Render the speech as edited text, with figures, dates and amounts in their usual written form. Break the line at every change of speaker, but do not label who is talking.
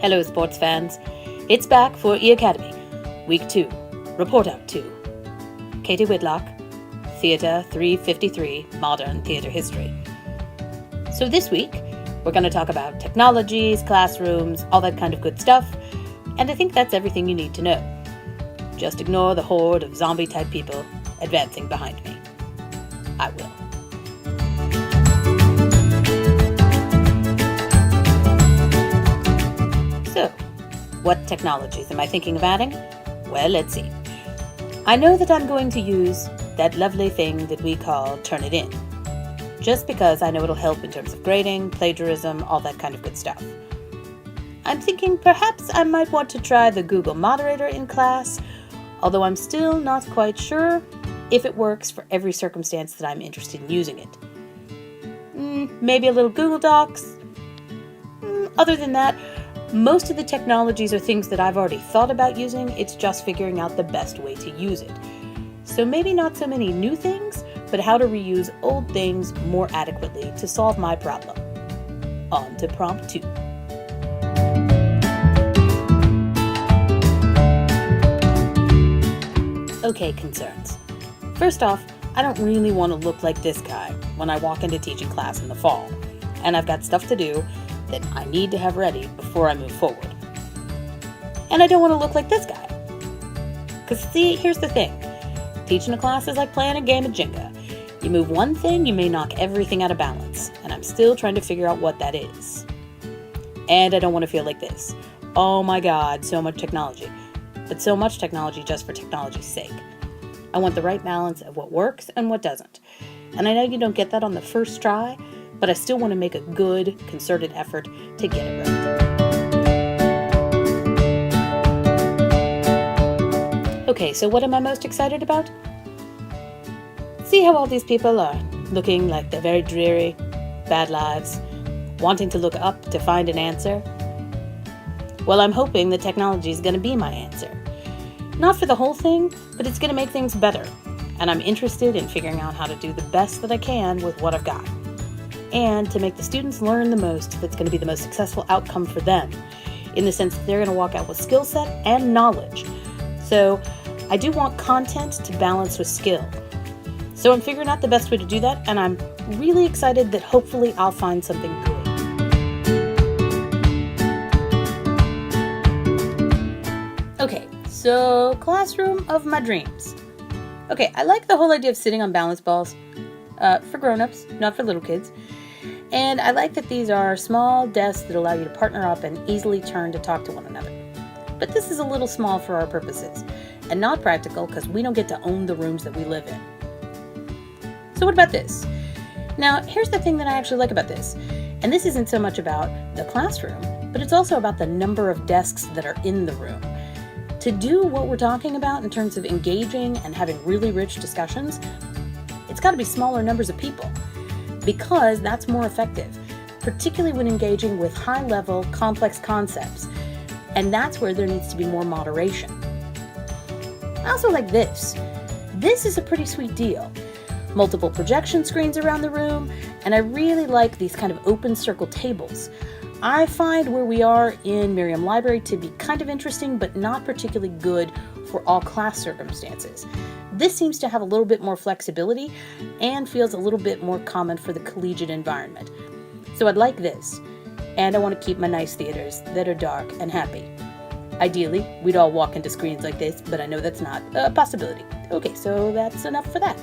Hello, sports fans. It's back for E Academy, Week 2, Report Out 2. Katie Whitlock, Theatre 353, Modern Theatre History. So this week, we're going to talk about technologies, classrooms, all that kind of good stuff, and I think that's everything you need to know. Just ignore the horde of zombie-type people advancing behind me. I will. So, what technologies am I thinking of adding? Well, let's see. I know that I'm going to use that lovely thing that we call Turnitin, just because I know it'll help in terms of grading, plagiarism, all that kind of good stuff. I'm thinking perhaps I might want to try the Google Moderator in class, although I'm still not quite sure if it works for every circumstance that I'm interested in using it. Maybe a little Google Docs. Other than that, most of the technologies are things that I've already thought about using, it's just figuring out the best way to use it. So maybe not so many new things, but how to reuse old things more adequately to solve my problem. On to prompt 2. Okay, concerns. First off, I don't really want to look like this guy when I walk into teaching class in the fall, and I've got stuff to do that I need to have ready before I move forward. And I don't want to look like this guy. Because see, here's the thing. Teaching a class is like playing a game of Jenga. You move one thing, you may knock everything out of balance, and I'm still trying to figure out what that is. And I don't want to feel like this. Oh my God, so much technology. But so much technology just for technology's sake. I want the right balance of what works and what doesn't. And I know you don't get that on the first try, but I still want to make a good, concerted effort to get it right. Okay, so what am I most excited about? See how all these people are looking like they're very dreary, bad lives, wanting to look up to find an answer? Well, I'm hoping the technology is going to be my answer. Not for the whole thing, but it's going to make things better. And I'm interested in figuring out how to do the best that I can with what I've got. And to make the students learn the most that's going to be the most successful outcome for them, in the sense that they're going to walk out with skill set and knowledge. So I do want content to balance with skill. So I'm figuring out the best way to do that, and I'm really excited that hopefully I'll find something good. Okay, so classroom of my dreams. Okay, I like the whole idea of sitting on balance balls for grown-ups, not for little kids. And I like that these are small desks that allow you to partner up and easily turn to talk to one another. But this is a little small for our purposes, and not practical because we don't get to own the rooms that we live in. So what about this? Now, here's the thing that I actually like about this. And this isn't so much about the classroom, but it's also about the number of desks that are in the room. To do what we're talking about in terms of engaging and having really rich discussions, it's got to be smaller numbers of people, because that's more effective, particularly when engaging with high-level, complex concepts, and that's where there needs to be more moderation. I also like this. This is a pretty sweet deal. Multiple projection screens around the room, and I really like these kind of open circle tables. I find where we are in Miriam Library to be kind of interesting, but not particularly good for all class circumstances. This seems to have a little bit more flexibility and feels a little bit more common for the collegiate environment. So I'd like this, and I want to keep my nice theaters that are dark and happy. Ideally, we'd all walk into screens like this, but I know that's not a possibility. Okay, so that's enough for that.